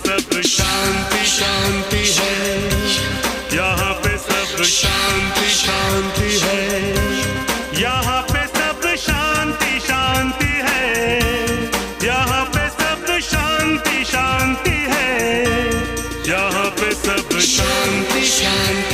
सब शांति शांति है, यहाँ पे सब शांति शांति है, यहाँ पे सब शांति शांति है, यहाँ पे सब शांति शांति है, यहाँ पे सब शांति शांति